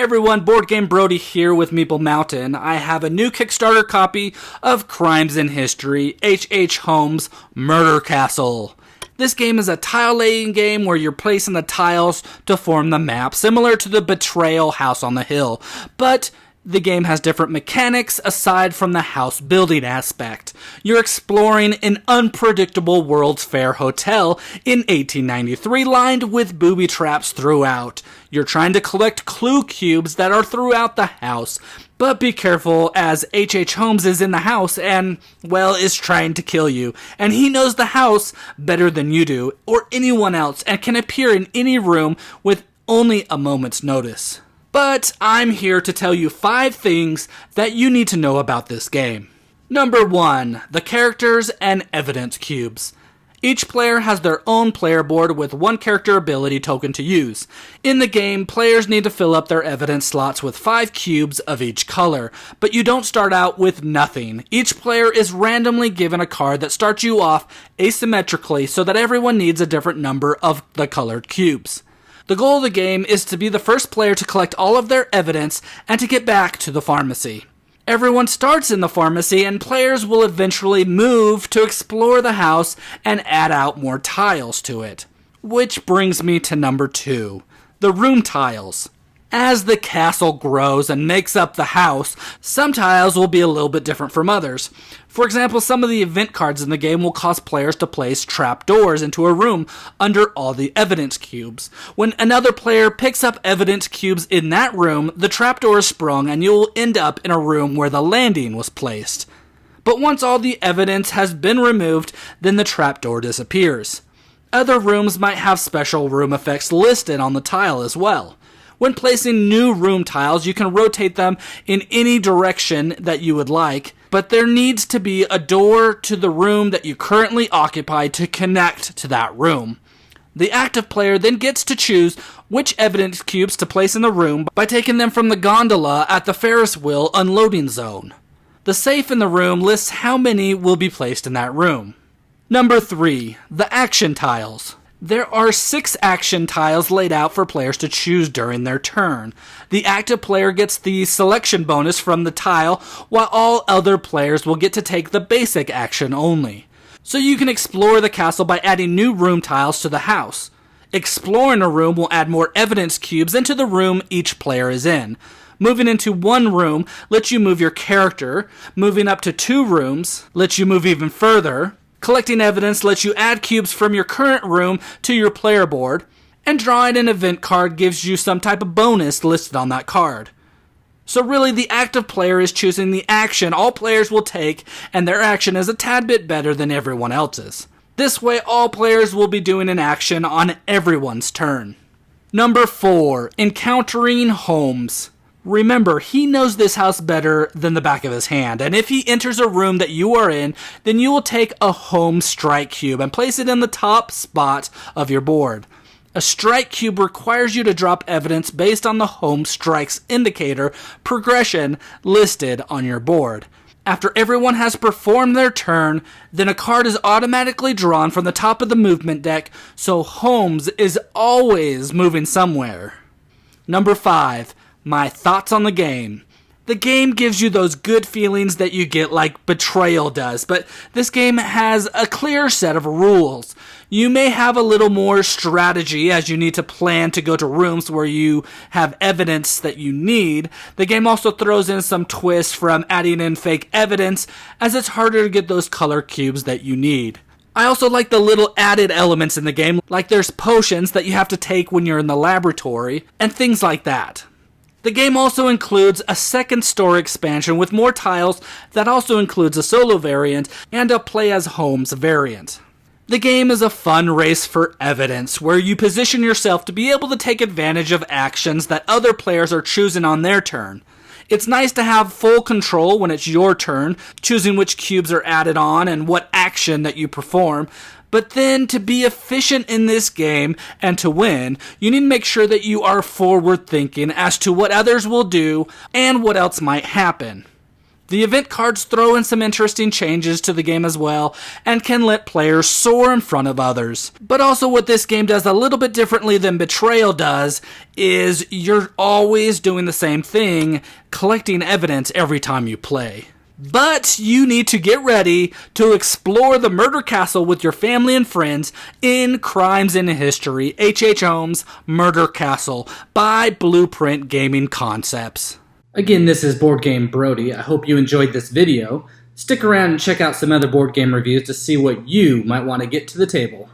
everyone, Boardgame Brody here with Meeple Mountain. I have a new Kickstarter copy of Crimes in History, H.H. Holmes Murder Castle. This game is a tile-laying game where you're placing the tiles to form the map, similar to the Betrayal House on the Hill, but the game has different mechanics aside from the house building aspect. You're exploring an unpredictable World's Fair hotel in 1893 lined with booby traps throughout. You're trying to collect clue cubes that are throughout the house, but be careful as H.H. Holmes is in the house and, well, is trying to kill you. And he knows the house better than you do, or anyone else, and can appear in any room with only a moment's notice. But I'm here to tell you 5 things that you need to know about this game. Number 1, the characters and evidence cubes. Each player has their own player board with one character ability token to use. In the game, players need to fill up their evidence slots with 5 cubes of each color, but you don't start out with nothing. Each player is randomly given a card that starts you off asymmetrically so that everyone needs a different number of the colored cubes. The goal of the game is to be the first player to collect all of their evidence and to get back to the pharmacy. Everyone starts in the pharmacy and players will eventually move to explore the house and add out more tiles to it. Which brings me to number 2, the room tiles. As the castle grows and makes up the house, some tiles will be a little bit different from others. For example, some of the event cards in the game will cause players to place trapdoors into a room under all the evidence cubes. When another player picks up evidence cubes in that room, the trapdoor is sprung and you'll end up in a room where the landing was placed. But once all the evidence has been removed, then the trapdoor disappears. Other rooms might have special room effects listed on the tile as well. When placing new room tiles, you can rotate them in any direction that you would like, but there needs to be a door to the room that you currently occupy to connect to that room. The active player then gets to choose which evidence cubes to place in the room by taking them from the gondola at the Ferris wheel unloading zone. The safe in the room lists how many will be placed in that room. Number 3, the action tiles. There are 6 action tiles laid out for players to choose during their turn. The active player gets the selection bonus from the tile, while all other players will get to take the basic action only. So you can explore the castle by adding new room tiles to the house. Exploring a room will add more evidence cubes into the room each player is in. Moving into one room lets you move your character. Moving up to 2 rooms lets you move even further. Collecting evidence lets you add cubes from your current room to your player board, and drawing an event card gives you some type of bonus listed on that card. So really, the active player is choosing the action all players will take, and their action is a tad bit better than everyone else's. This way, all players will be doing an action on everyone's turn. Number 4, encountering Holmes. Remember, he knows this house better than the back of his hand, and if he enters a room that you are in, then you will take a Holmes strike cube and place it in the top spot of your board. A strike cube requires you to drop evidence based on the Holmes strikes indicator progression listed on your board. After everyone has performed their turn, then a card is automatically drawn from the top of the movement deck, so Holmes is always moving somewhere. Number 5. My thoughts on the game. The game gives you those good feelings that you get like Betrayal does, but this game has a clear set of rules. You may have a little more strategy as you need to plan to go to rooms where you have evidence that you need. The game also throws in some twists from adding in fake evidence, as it's harder to get those color cubes that you need. I also like the little added elements in the game, like there's potions that you have to take when you're in the laboratory, and things like that. The game also includes a second story expansion with more tiles that also includes a solo variant and a play as Holmes variant. The game is a fun race for evidence where you position yourself to be able to take advantage of actions that other players are choosing on their turn. It's nice to have full control when it's your turn, choosing which cubes are added on and what action that you perform. But then to be efficient in this game and to win, you need to make sure that you are forward thinking as to what others will do and what else might happen. The event cards throw in some interesting changes to the game as well, and can let players soar in front of others. But also what this game does a little bit differently than Betrayal does is you're always doing the same thing, collecting evidence every time you play. But you need to get ready to explore the murder castle with your family and friends in Crimes in History, H.H. Holmes Murder Castle by Blueprint Gaming Concepts. Again, this is Board Game Brody. I hope you enjoyed this video. Stick around and check out some other board game reviews to see what you might want to get to the table.